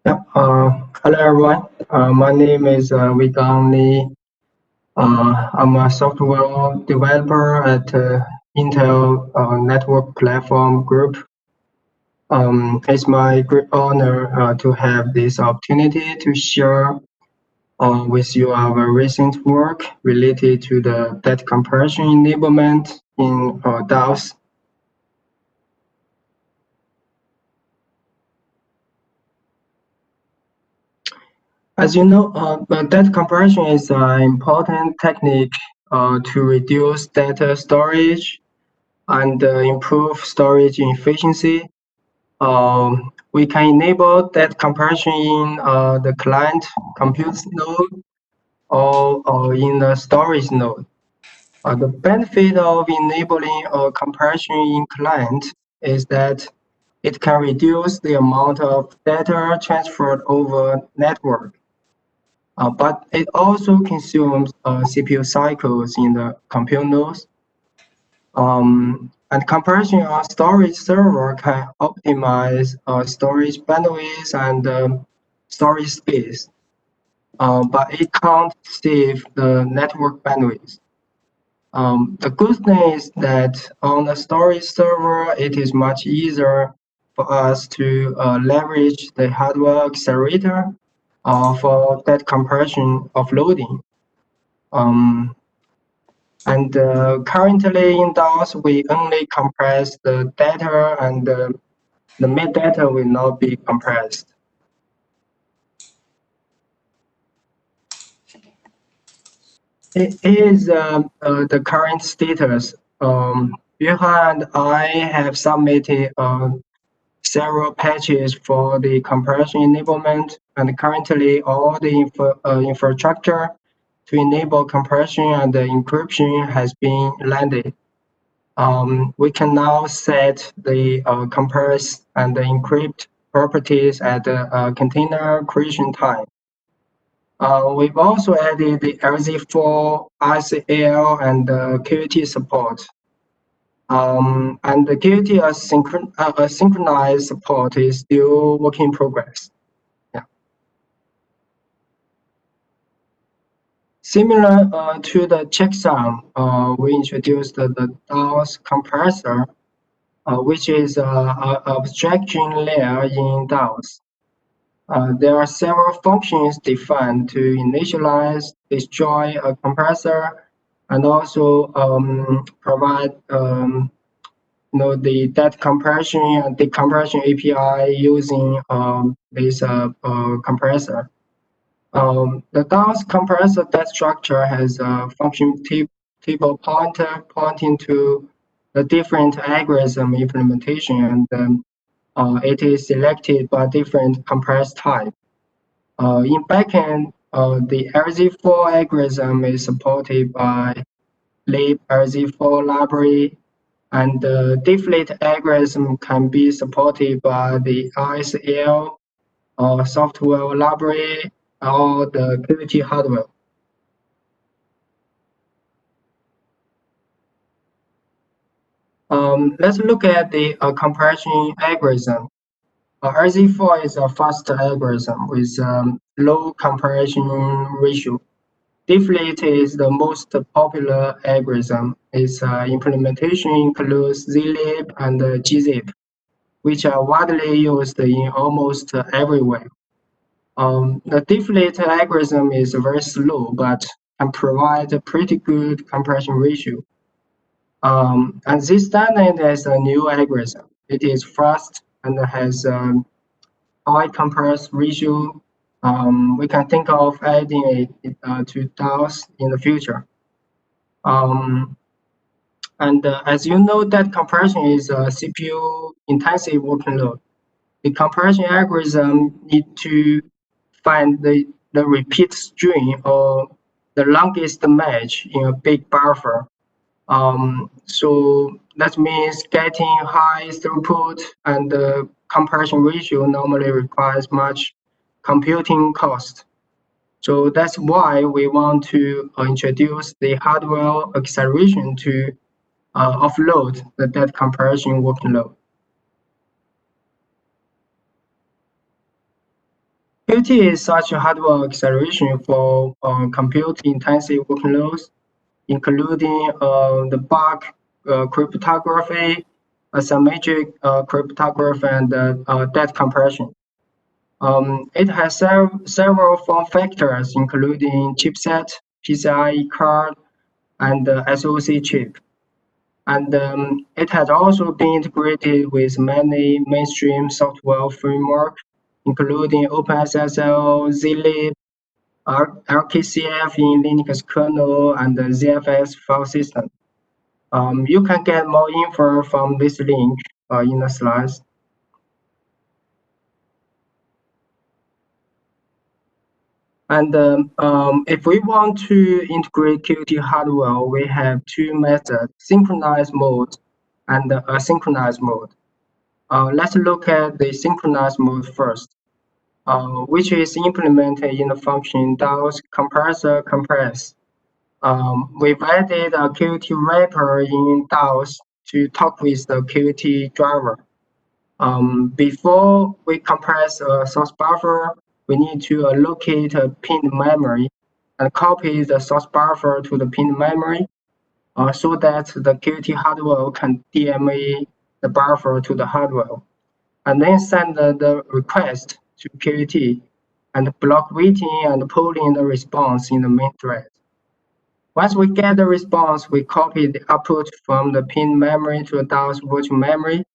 Hello everyone. My name is Weigang Li. I'm a software developer at Intel Network Platform Group. It's my great honor to have this opportunity to share with you our recent work related to the data compression enablement in DAOS. As you know, data compression is an important technique to reduce data storage and improve storage efficiency. We can enable data compression in the client compute node or in the storage node. The benefit of enabling compression in client is that it can reduce the amount of data transferred over network. But it also consumes CPU cycles in the compute nodes. And compression on storage server can optimize storage bandwidth and storage space, but it can't save the network bandwidth. The good thing is that on the storage server, it is much easier for us to leverage the hardware accelerator for that compression offloading. And currently in DAOS, we only compress the data and the metadata will not be compressed. It is the current status. Yuha and I have submitted several patches for the compression enablement, and currently all the infrastructure to enable compression and the encryption has been landed. We can now set the compress and the encrypt properties at the container creation time. We've also added the RZ4, RCL, and QAT support. And the QAT synchronized support is still work in progress. Yeah. Similar to the checksum, we introduced the DAOS compressor, which is an abstraction layer in DAOS. There are several functions defined to initialize, destroy a compressor, and also provide the data compression and decompression API using this compressor. The DAOS compressor data structure has a function table pointer pointing to the different algorithm implementation, and it is selected by different compress type. In backend, the RZ4 algorithm is supported by Zlib RZ4 library, and the deflate algorithm can be supported by the RSL software library or the QAT hardware. Let's look at the compression algorithm. RZ4 is a fast algorithm with low compression ratio. Deflate is the most popular algorithm. Its implementation includes Zlib and gzip, which are widely used in almost everywhere. The deflate algorithm is very slow, but can provide a pretty good compression ratio. And this standard is a new algorithm. It is fast and has high compress ratio. We can think of adding it to DAOS in the future. As you know, that compression is a CPU-intensive workload. The compression algorithm need to find the repeat string or the longest match in a big buffer. So that means getting high throughput and the compression ratio normally requires much computing cost. So that's why we want to introduce the hardware acceleration to offload the data compression workload. QAT is such a hardware acceleration for compute-intensive workloads, including the bulk cryptography, asymmetric cryptography, and data compression. It has several form factors, including chipset, PCIe card, and SoC chip. And it has also been integrated with many mainstream software frameworks, including OpenSSL, Zlib, RKCF in Linux kernel, and the ZFS file system. You can get more info from this link in the slides. And if we want to integrate QAT hardware, we have two methods, synchronized mode and asynchronous mode. Let's look at the synchronized mode first, which is implemented in the function DAOS Compressor compress. We've added a QAT wrapper in DAOS to talk with the QAT driver. Before we compress a source buffer, we need to allocate a pinned memory and copy the source buffer to the pinned memory so that the QAT hardware can DMA the buffer to the hardware, and then send the request to QAT and block waiting and pulling the response in the main thread. Once we get the response, we copy the output from the pinned memory to the DAOS virtual memory.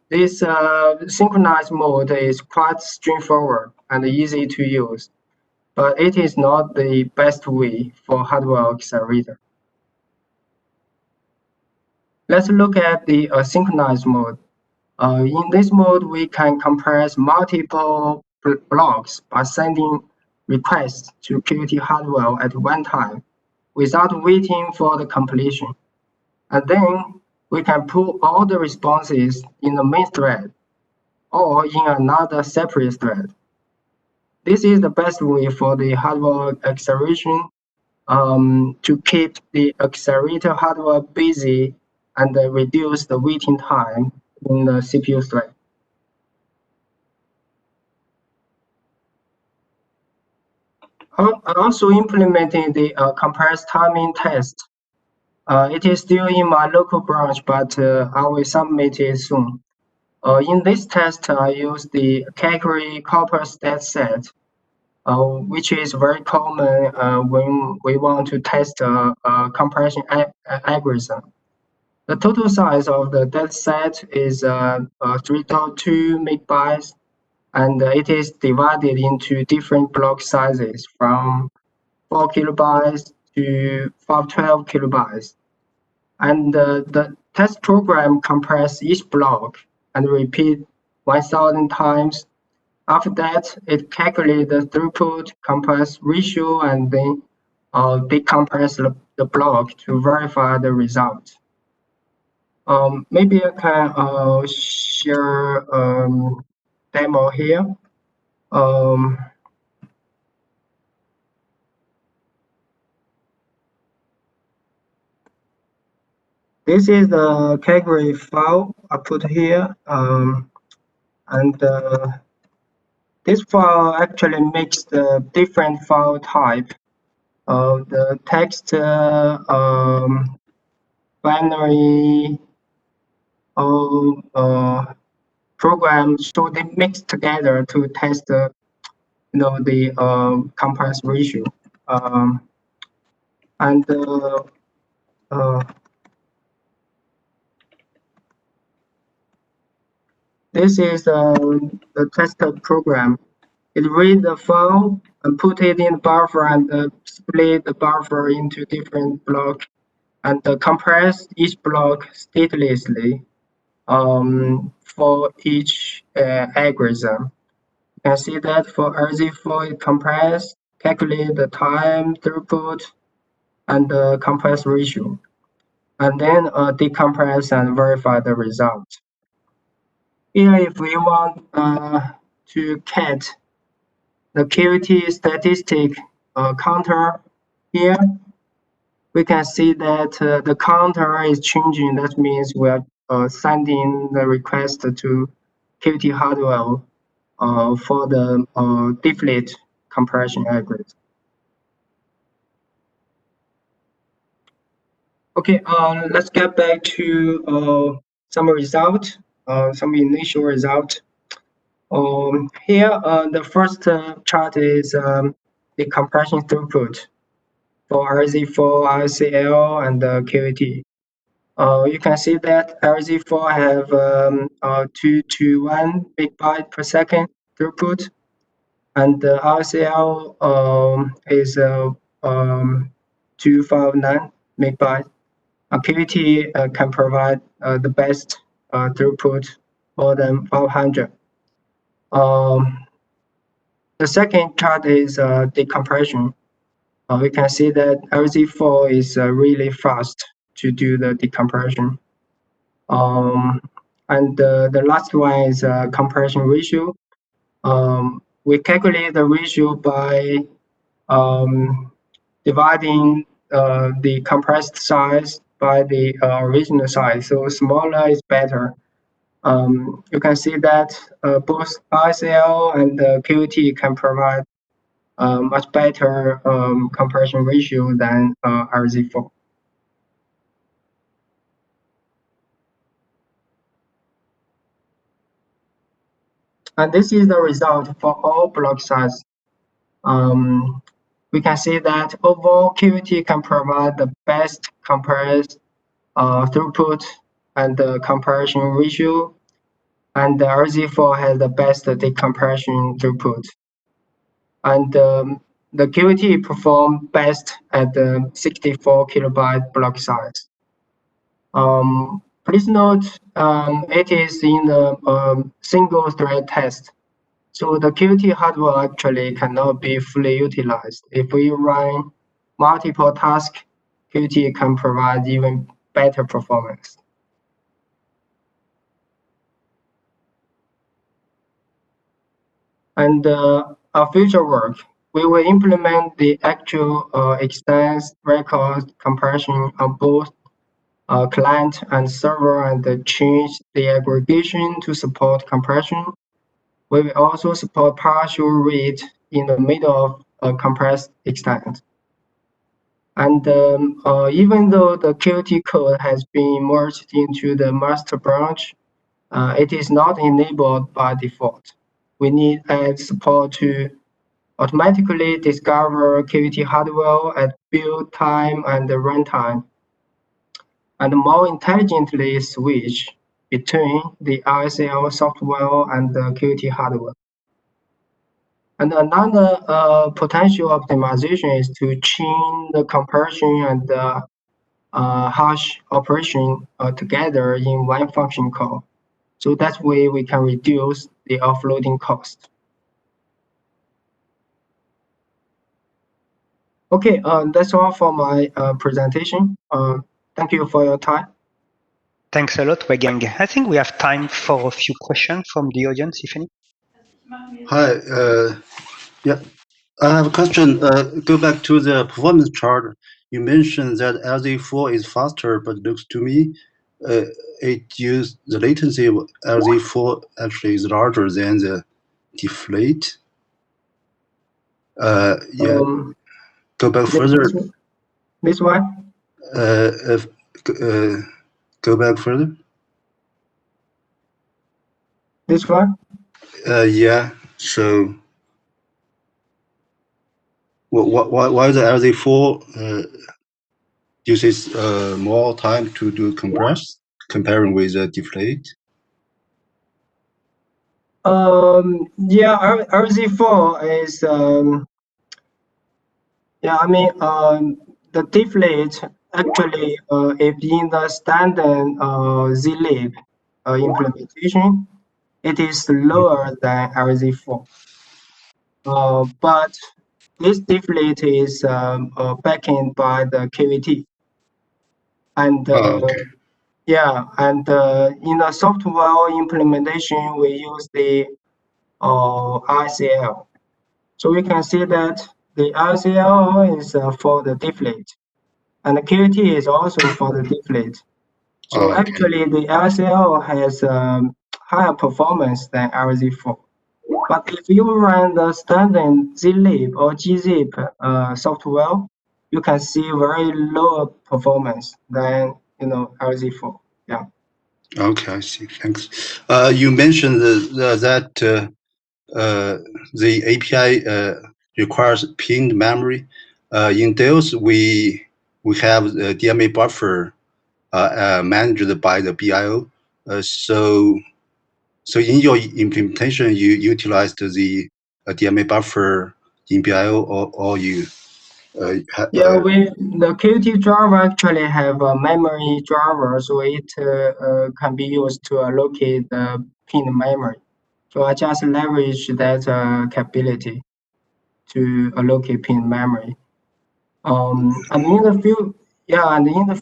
This synchronized mode is quite straightforward and easy to use, but it is not the best way for hardware accelerator. Let's look at the synchronized mode. In this mode, we can compress multiple blocks by sending requests to QAT hardware at one time without waiting for the completion. And then we can pull all the responses in the main thread or in another separate thread. This is the best way for the hardware acceleration to keep the accelerator hardware busy and reduce the waiting time in the CPU thread. Also implementing the compress timing test. It is still in my local branch, but I will submit it soon. In this test, I use the category corpus dataset, which is very common when we want to test a compression algorithm. The total size of the dataset is 3.2 megabytes, and it is divided into different block sizes from 4 kilobytes to 512 kilobytes. And the test program compresses each block and repeat 1,000 times. After that, it calculates the throughput compress ratio and then decompress the block to verify the result. Maybe I can share demo here. This is the category file I put here, and this file actually makes the different file type of the text, binary, program, so they mix together to test the compress ratio, this is the test program. It reads the file and put it in the buffer and split the buffer into different blocks and compress each block statelessly for each algorithm. You can see that for RZ4 it compress, calculate the time, throughput, and the compress ratio, and then decompress and verify the result. Here, if we want to cat the QAT statistic counter here, we can see that the counter is changing. That means we are sending the request to QAT hardware for the deflate compression algorithm. Okay, let's get back to some result, some initial result. Here, the first chart is the compression throughput for RZ4, RCL, and QAT. You can see that RZ4 have 2 to 1 megabyte per second throughput, and the RCL is 259 megabyte. QAT can provide the best throughput, more than 500. The second chart is decompression. We can see that RZ4 is really fast to do the decompression. And the last one is compression ratio. We calculate the ratio by dividing the compressed size by the original size. So smaller is better. You can see that both RCL and QAT can provide much better compression ratio than RZ4. And this is the result for all block size. We can see that overall QAT can provide the best compressed throughput and the compression ratio, and the RZ4 has the best decompression throughput. And the QAT perform best at the 64 kilobyte block size. Please note it is in the single thread test. So the QAT hardware actually cannot be fully utilized. If we run multiple tasks, QAT can provide even better performance. And our future work, we will implement the actual extends record compression on both client and server, and change the aggregation to support compression. We will also support partial read in the middle of a compressed extent. And even though the QAT code has been merged into the master branch, it is not enabled by default. We need add support to automatically discover QAT hardware at build time and runtime, and more intelligently switch between the RSL software and the QAT hardware. And another potential optimization is to chain the compression and the hash operation together in one function call. So that way we can reduce the offloading cost. Okay, that's all for my presentation. Thank you for your time. Thanks a lot, Weigang. I think we have time for a few questions from the audience, if any. Hi, yeah, I have a question. Go back to the performance chart. You mentioned that LZ4 is faster, but looks to me it used the latency of LZ4 actually is larger than the deflate. Yeah, go back further. This one? Go back further. This one? Yeah. So, why the LZ4 uses more time to do compress comparing with the deflate? Yeah, RZ4 is yeah, I mean the deflate actually if in the standard Zlib implementation, it is lower than RZ4. But this deflate is backed by the QAT. And Okay. yeah, and in the software implementation, we use the RCL. So we can see that the RCL is for the deflate, and the QAT is also for the deflate. So actually, the RCL has higher performance than RZ4. But if you run the standard Zlib or gzip software, you can see very low performance than LZ4. Yeah. Okay, I see. Thanks. You mentioned that the API requires pinned memory. In DAOS, we have the DMA buffer managed by the BIO. So in your implementation, you utilized the DMA buffer in BIO, or you? Yeah, the QAT driver actually have a memory driver, so it can be used to allocate the pinned memory. So I just leverage that capability to allocate pinned memory. And in the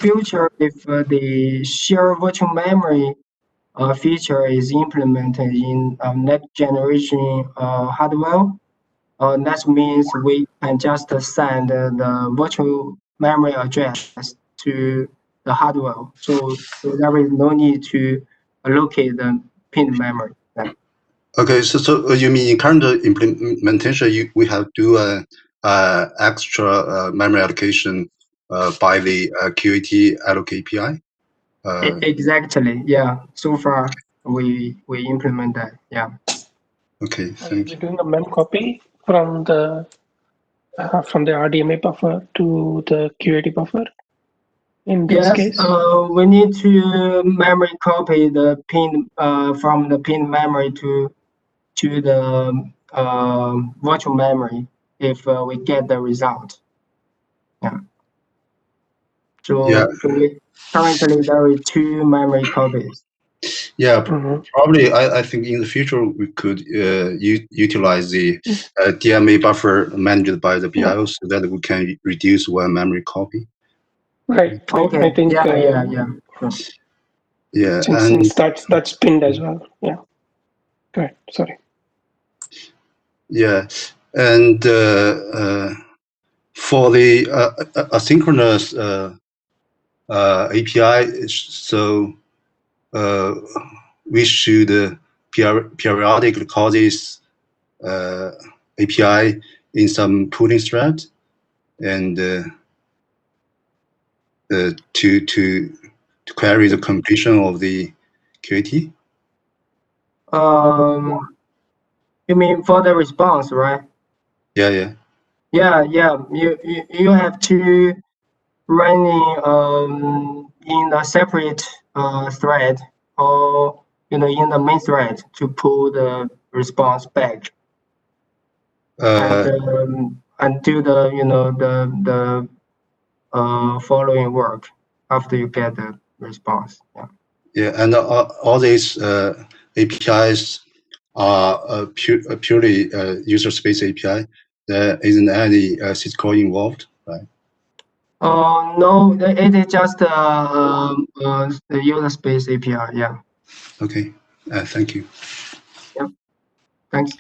future, if the shared virtual memory feature is implemented in next generation hardware, that means we can just send the virtual memory address to the hardware. So there is no need to allocate the pinned memory. Yeah. Okay, so you mean in current implementation, we have to do extra memory allocation by the QAT allocate API? Exactly. Yeah. So far, we implement that. Yeah. Okay, thank you. We're doing a mem copy from the RDMA buffer to the QAT buffer. In this case, we need to memory copy the pin from the pin memory to the virtual memory if we get the result. Yeah. So currently there are 2 memory copies. Yeah, probably. I think in the future we could utilize the DMA buffer managed by the BIO so that we can reduce one memory copy. Right. Okay. I think. Yeah. Sure. Yeah, since that's pinned as well. Yeah. Go ahead. Sorry. Yeah, and for the asynchronous API, so we should periodically call this API in some pooling thread, and to query the completion of the QAT. You mean for the response, right? Yeah. Yeah. You have to running in a separate thread or in the main thread to pull the response back and do the following work after you get the response. Yeah, and all these APIs are purely user space API. There isn't any syscall involved, right? No, it is just the user space API. Yeah. Okay. Thank you. Yep. Thanks.